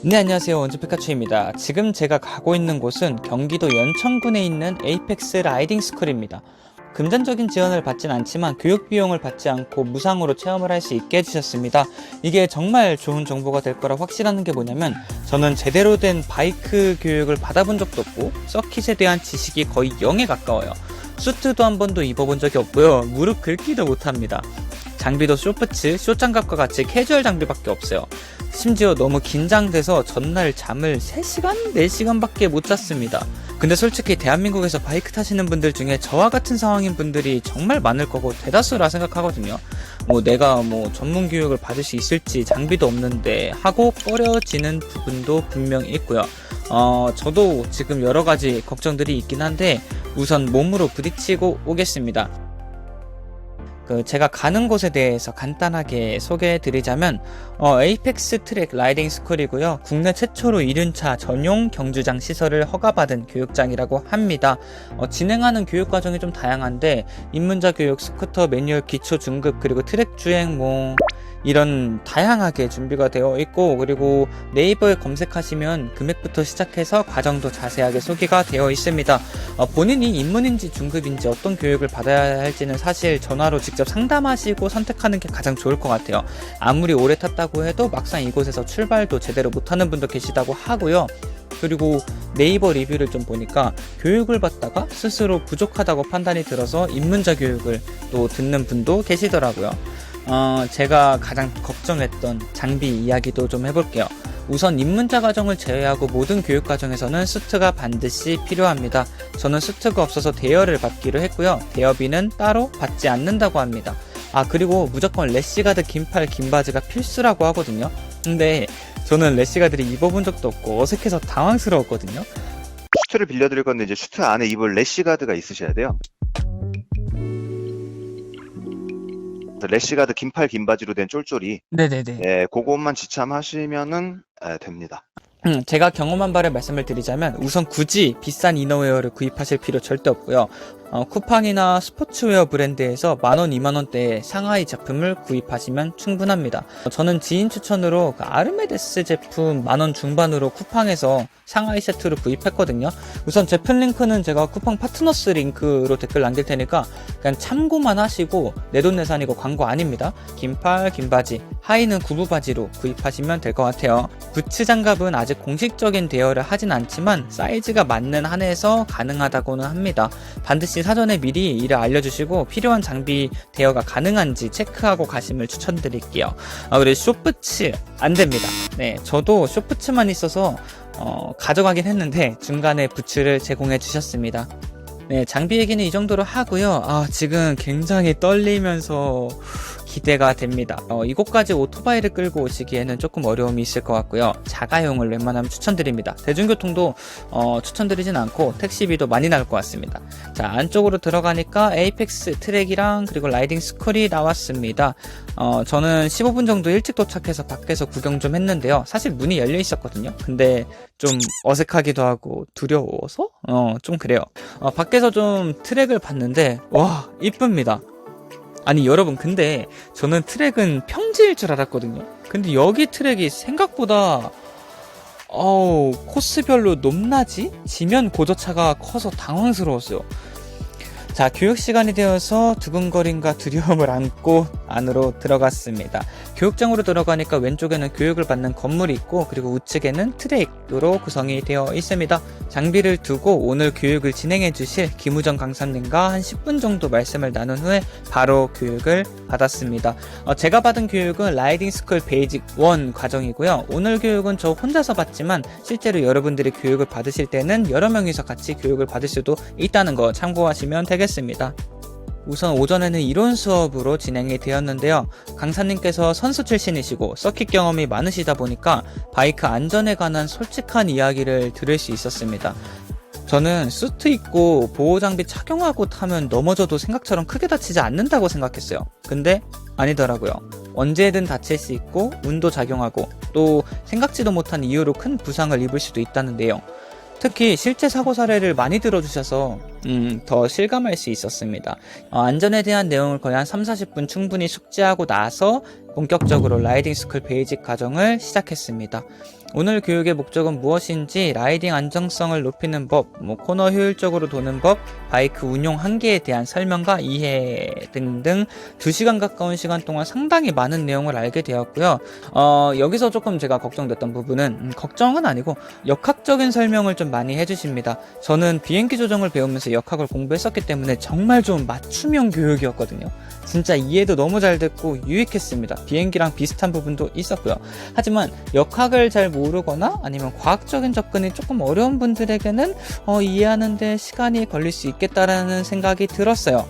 네, 안녕하세요. 원주 피카츄입니다. 지금 제가 가고 있는 곳은 경기도 연천군에 있는 에이펙스 라이딩 스쿨입니다. 금전적인 지원을 받진 않지만 교육 비용을 받지 않고 무상으로 체험을 할 수 있게 해주셨습니다. 이게 정말 좋은 정보가 될 거라 확실한 게 뭐냐면, 저는 제대로 된 바이크 교육을 받아본 적도 없고 서킷에 대한 지식이 거의 0에 가까워요. 수트도 한 번도 입어본 적이 없고요. 무릎 긁기도 못합니다. 장비도 쇼프츠, 쇼장갑과 같이 캐주얼 장비밖에 없어요. 심지어 너무 긴장돼서 전날 잠을 3시간? 4시간밖에 못 잤습니다. 근데 솔직히 대한민국에서 바이크 타시는 분들 중에 저와 같은 상황인 분들이 정말 많을 거고 대다수라 생각하거든요. 내가 전문 교육을 받을 수 있을지, 장비도 없는데 하고 꺼려지는 부분도 분명히 있고요. 저도 지금 여러 가지 걱정들이 있긴 한데 우선 몸으로 부딪히고 오겠습니다. 제가 가는 곳에 대해서 간단하게 소개해드리자면 에이펙스 트랙 라이딩 스쿨이고요. 국내 최초로 1륜차 전용 경주장 시설을 허가받은 교육장이라고 합니다. 진행하는 교육 과정이 좀 다양한데 입문자 교육, 스쿠터, 매뉴얼, 기초, 중급, 그리고 트랙 주행 이런 다양하게 준비가 되어 있고, 그리고 네이버에 검색하시면 금액부터 시작해서 과정도 자세하게 소개가 되어 있습니다. 본인이 입문인지 중급인지 어떤 교육을 받아야 할지는 사실 전화로 직접 상담하시고 선택하는 게 가장 좋을 것 같아요. 아무리 오래 탔다고 해도 막상 이곳에서 출발도 제대로 못하는 분도 계시다고 하고요. 그리고 네이버 리뷰를 좀 보니까 교육을 받다가 스스로 부족하다고 판단이 들어서 입문자 교육을 또 듣는 분도 계시더라고요. 제가 가장 걱정했던 장비 이야기도 좀 해볼게요. 우선 입문자 과정을 제외하고 모든 교육 과정에서는 수트가 반드시 필요합니다. 저는 수트가 없어서 대여를 받기로 했고요. 대여비는 따로 받지 않는다고 합니다. 그리고 무조건 래시가드 긴팔 긴바지가 필수라고 하거든요. 근데 저는 래시가드를 입어본 적도 없고 어색해서 당황스러웠거든요. 슈트를 빌려드릴 건데 이제 슈트 안에 입을 래시가드가 있으셔야 돼요. 래시가드 긴팔 긴바지로 된 쫄쫄이, 네네네. 그것만 지참하시면은 됩니다. 제가 경험한 바를 말씀을 드리자면 우선 굳이 비싼 이너웨어를 구입하실 필요 절대 없고요. 쿠팡이나 스포츠웨어 브랜드에서 10,000원, 20,000원대의 상하이 제품을 구입하시면 충분합니다. 저는 지인 추천으로 아르메데스 제품 10,000원 중반으로 쿠팡에서 상하이 세트를 구입했거든요. 우선 제품 링크는 제가 쿠팡 파트너스 링크로 댓글 남길 테니까 그냥 참고만 하시고, 내돈내산이고 광고 아닙니다. 긴팔, 긴바지, 하의는 구부바지로 구입하시면 될 것 같아요. 부츠 장갑은 아직 공식적인 대여를 하진 않지만 사이즈가 맞는 한에서 가능하다고는 합니다. 반드시 사전에 미리 이를 알려주시고 필요한 장비 대여가 가능한지 체크하고 가심을 추천드릴게요. 그리고 쇼프츠 안됩니다. 네, 저도 쇼프츠만 있어서 가져가긴 했는데 중간에 부츠를 제공해 주셨습니다. 네, 장비 얘기는 이 정도로 하고요. 지금 굉장히 떨리면서 기대가 됩니다. 이곳까지 오토바이를 끌고 오시기에는 조금 어려움이 있을 것 같고요. 자가용을 웬만하면 추천드립니다. 대중교통도 추천드리진 않고 택시비도 많이 나올 것 같습니다. 자, 안쪽으로 들어가니까 에이펙스 트랙이랑 그리고 라이딩 스쿨이 나왔습니다. 저는 15분 정도 일찍 도착해서 밖에서 구경 좀 했는데요. 사실 문이 열려 있었거든요. 근데 좀 어색하기도 하고 두려워서 좀 그래요. 밖에서 좀 트랙을 봤는데 와, 이쁩니다. 아니 여러분, 근데 저는 트랙은 평지일 줄 알았거든요. 근데 여기 트랙이 생각보다 코스별로 높낮이? 지면 고저차가 커서 당황스러웠어요. 자, 교육 시간이 되어서 두근거림과 두려움을 안고 안으로 들어갔습니다. 교육장으로 들어가니까 왼쪽에는 교육을 받는 건물이 있고, 그리고 우측에는 트랙으로 구성이 되어 있습니다. 장비를 두고 오늘 교육을 진행해 주실 김우정 강사님과 한 10분 정도 말씀을 나눈 후에 바로 교육을 받았습니다. 제가 받은 교육은 라이딩 스쿨 베이직 1 과정이고요. 오늘 교육은 저 혼자서 받지만 실제로 여러분들이 교육을 받으실 때는 여러 명이서 같이 교육을 받을 수도 있다는 거 참고하시면 되겠습니다. 우선 오전에는 이론 수업으로 진행이 되었는데요. 강사님께서 선수 출신이시고 서킷 경험이 많으시다 보니까 바이크 안전에 관한 솔직한 이야기를 들을 수 있었습니다. 저는 수트 입고 보호장비 착용하고 타면 넘어져도 생각처럼 크게 다치지 않는다고 생각했어요. 근데 아니더라고요. 언제든 다칠 수 있고 운도 작용하고 또 생각지도 못한 이유로 큰 부상을 입을 수도 있다는데요. 특히 실제 사고 사례를 많이 들어주셔서 더 실감할 수 있었습니다. 안전에 대한 내용을 거의 한 3-40분 충분히 숙지하고 나서 본격적으로 라이딩 스쿨 베이직 과정을 시작했습니다. 오늘 교육의 목적은 무엇인지, 라이딩 안정성을 높이는 법, 코너 효율적으로 도는 법, 바이크 운용 한계에 대한 설명과 이해 등등 2시간 가까운 시간 동안 상당히 많은 내용을 알게 되었고요. 여기서 조금 제가 걱정됐던 부분은, 걱정은 아니고 역학적인 설명을 좀 많이 해주십니다. 저는 비행기 조정을 배우면서 역학을 공부했었기 때문에 정말 좀 맞춤형 교육이었거든요. 진짜 이해도 너무 잘 됐고 유익했습니다. 비행기랑 비슷한 부분도 있었고요. 하지만 역학을 잘 모르거나 아니면 과학적인 접근이 조금 어려운 분들에게는 이해하는데 시간이 걸릴 수 있겠다라는 생각이 들었어요.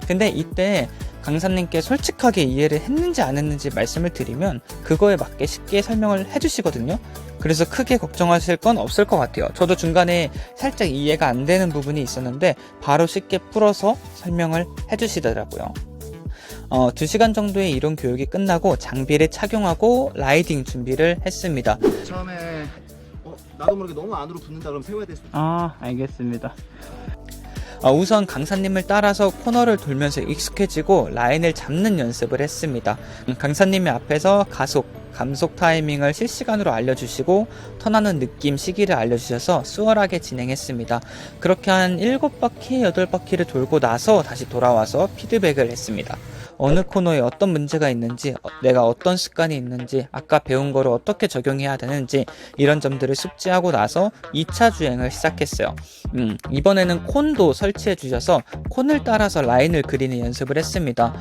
근데 이때 강사님께 솔직하게 이해를 했는지 안 했는지 말씀을 드리면 그거에 맞게 쉽게 설명을 해주시거든요. 그래서 크게 걱정하실 건 없을 것 같아요. 저도 중간에 살짝 이해가 안 되는 부분이 있었는데 바로 쉽게 풀어서 설명을 해주시더라고요. 2시간 정도의 이론 교육이 끝나고 장비를 착용하고 라이딩 준비를 했습니다. 처음에 나도 모르게 너무 안으로 붙는다 그러면 세워야 될 수 있어. 알겠습니다. 우선 강사님을 따라서 코너를 돌면서 익숙해지고 라인을 잡는 연습을 했습니다. 강사님이 앞에서 가속, 감속 타이밍을 실시간으로 알려주시고 턴하는 느낌, 시기를 알려주셔서 수월하게 진행했습니다. 그렇게 한 7바퀴, 8바퀴를 돌고 나서 다시 돌아와서 피드백을 했습니다. 어느 코너에 어떤 문제가 있는지, 내가 어떤 습관이 있는지, 아까 배운 거를 어떻게 적용해야 되는지 이런 점들을 숙지하고 나서 2차 주행을 시작했어요. 이번에는 콘도 설치해 주셔서 콘을 따라서 라인을 그리는 연습을 했습니다.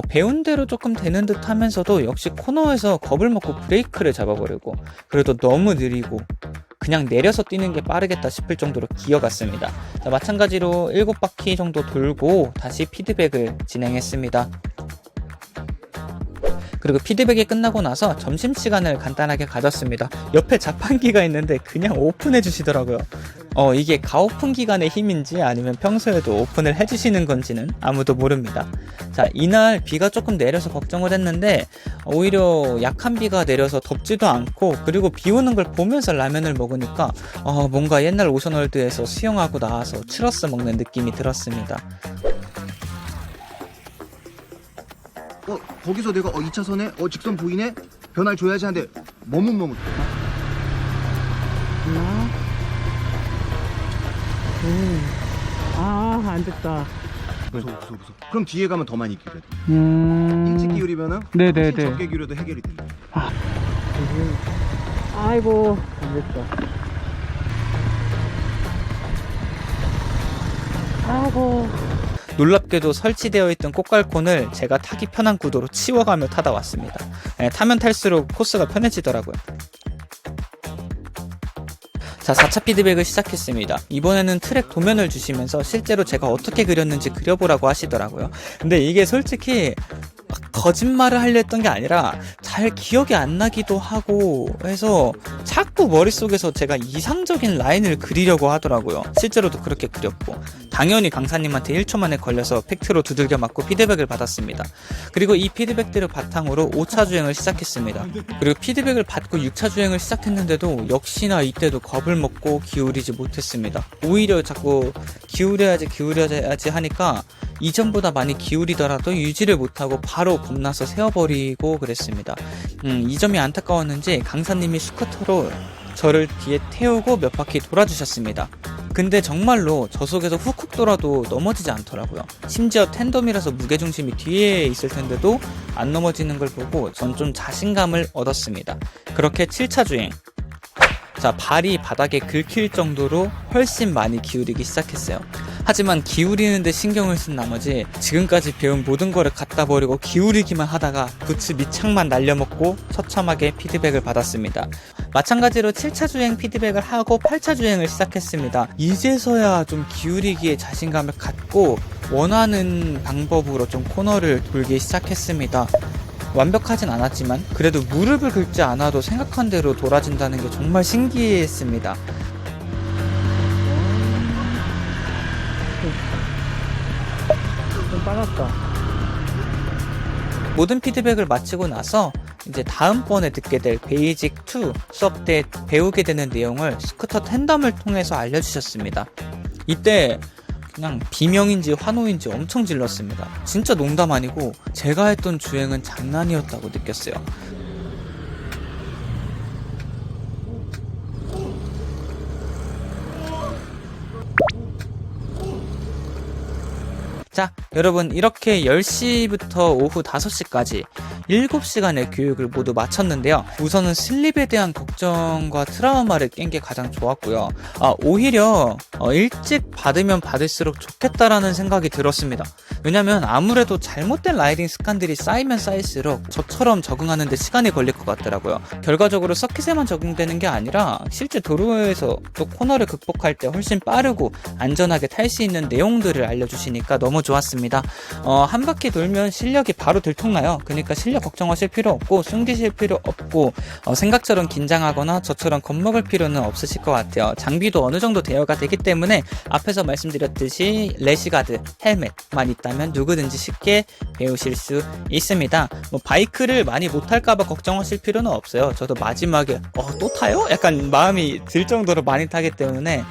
배운 대로 조금 되는 듯 하면서도 역시 코너에서 겁을 먹고 브레이크를 잡아버리고, 그래도 너무 느리고 그냥 내려서 뛰는 게 빠르겠다 싶을 정도로 기어갔습니다. 자, 마찬가지로 7바퀴 정도 돌고 다시 피드백을 진행했습니다. 그리고 피드백이 끝나고 나서 점심시간을 간단하게 가졌습니다. 옆에 자판기가 있는데 그냥 오픈해 주시더라고요. 이게 가오픈 기간의 힘인지 아니면 평소에도 오픈을 해주시는 건지는 아무도 모릅니다. 자, 이날 비가 조금 내려서 걱정을 했는데 오히려 약한 비가 내려서 덥지도 않고, 그리고 비 오는 걸 보면서 라면을 먹으니까 뭔가 옛날 오션월드에서 수영하고 나와서 추러스 먹는 느낌이 들었습니다. 거기서 내가 2차선에 직선 보이네? 변화를 줘야지 하는데 머뭇머뭇. 안 됐다. 무서워. 그럼 뒤에 가면 더 많이 기울여. 일찍 기울이면은 네네네. 훨씬 적게 기울여도 해결이 된다. 아이고, 안 됐다. 아이고. 놀랍게도 설치되어 있던 꽃갈콘을 제가 타기 편한 구도로 치워가며 타다 왔습니다. 타면 탈수록 코스가 편해지더라고요. 자, 4차 피드백을 시작했습니다. 이번에는 트랙 도면을 주시면서 실제로 제가 어떻게 그렸는지 그려보라고 하시더라고요. 근데 이게 솔직히 거짓말을 하려 했던 게 아니라 잘 기억이 안 나기도 하고 해서 자꾸 머릿속에서 제가 이상적인 라인을 그리려고 하더라고요. 실제로도 그렇게 그렸고, 당연히 강사님한테 1초 만에 걸려서 팩트로 두들겨 맞고 피드백을 받았습니다. 그리고 이 피드백들을 바탕으로 5차 주행을 시작했습니다. 그리고 피드백을 받고 6차 주행을 시작했는데도 역시나 이때도 겁을 먹고 기울이지 못했습니다. 오히려 자꾸 기울여야지 하니까 이전보다 많이 기울이더라도 유지를 못하고 바로 겁나서 세워버리고 그랬습니다. 이 점이 안타까웠는지 강사님이 스쿠터로 저를 뒤에 태우고 몇 바퀴 돌아주셨습니다. 근데 정말로 저속에서 훅훅 돌아도 넘어지지 않더라고요. 심지어 텐덤이라서 무게중심이 뒤에 있을 텐데도 안 넘어지는 걸 보고 전 좀 자신감을 얻었습니다. 그렇게 7차 주행. 자, 발이 바닥에 긁힐 정도로 훨씬 많이 기울이기 시작했어요. 하지만 기울이는데 신경을 쓴 나머지 지금까지 배운 모든 거를 갖다 버리고 기울이기만 하다가 부츠 밑창만 날려먹고 처참하게 피드백을 받았습니다. 마찬가지로 7차 주행 피드백을 하고 8차 주행을 시작했습니다. 이제서야 좀 기울이기에 자신감을 갖고 원하는 방법으로 좀 코너를 돌기 시작했습니다. 완벽하진 않았지만 그래도 무릎을 긁지 않아도 생각한 대로 돌아진다는 게 정말 신기했습니다. 좀 빨랐다. 모든 피드백을 마치고 나서 이제 다음번에 듣게 될 베이직 2 수업 때 배우게 되는 내용을 스쿠터 텐덤을 통해서 알려주셨습니다. 이때 그냥 비명인지 환호인지 엄청 질렀습니다. 진짜 농담 아니고 제가 했던 주행은 장난이었다고 느꼈어요. 자, 여러분 이렇게 10시부터 오후 5시까지 7시간의 교육을 모두 마쳤는데요. 우선은 슬립에 대한 걱정과 트라우마를 깬 게 가장 좋았고요. 오히려 일찍 받으면 받을수록 좋겠다라는 생각이 들었습니다. 왜냐면 아무래도 잘못된 라이딩 습관들이 쌓이면 쌓일수록 저처럼 적응하는 데 시간이 걸릴 것 같더라고요. 결과적으로 서킷에만 적용되는 게 아니라 실제 도로에서 또 코너를 극복할 때 훨씬 빠르고 안전하게 탈 수 있는 내용들을 알려주시니까 너무 좋았습니다. 한 바퀴 돌면 실력이 바로 들통나요. 그러니까 실력 걱정하실 필요 없고 숨기실 필요 없고 생각처럼 긴장하거나 저처럼 겁먹을 필요는 없으실 것 같아요. 장비도 어느 정도 대여가 되기 때문에 앞에서 말씀드렸듯이 래시가드, 헬멧만 있다면 누구든지 쉽게 배우실 수 있습니다. 바이크를 많이 못할까봐 걱정하실 필요는 없어요. 저도 마지막에 또 타요? 약간 마음이 들 정도로 많이 타기 때문에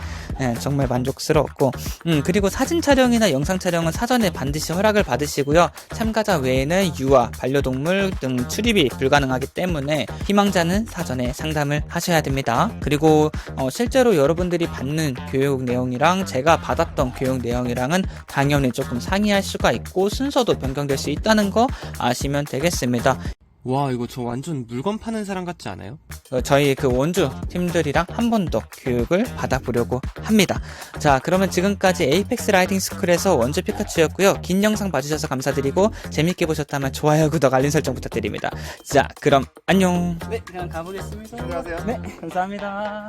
정말 만족스러웠고 그리고 사진 촬영이나 영상 촬영은 사전에 반드시 허락을 받으시고요. 참가자 외에는 유아, 반려동물 등 출입이 불가능하기 때문에 희망자는 사전에 상담을 하셔야 됩니다. 그리고 실제로 여러분들이 받는 교육 내용이랑 제가 받았던 교육 내용이랑은 당연히 조금 상이할 수가 있고 순서도 변경될 수 있다는 거 아시면 되겠습니다. 와, 이거 저 완전 물건 파는 사람 같지 않아요? 저희 그 원주 팀들이랑 한 번 더 교육을 받아보려고 합니다. 자, 그러면 지금까지 에이펙스 라이딩 스쿨에서 원주 피카츄였고요. 긴 영상 봐주셔서 감사드리고 재밌게 보셨다면 좋아요, 구독, 알림 설정 부탁드립니다. 자, 그럼 안녕. 네, 그냥 가보겠습니다. 안녕하세요. 네, 감사합니다.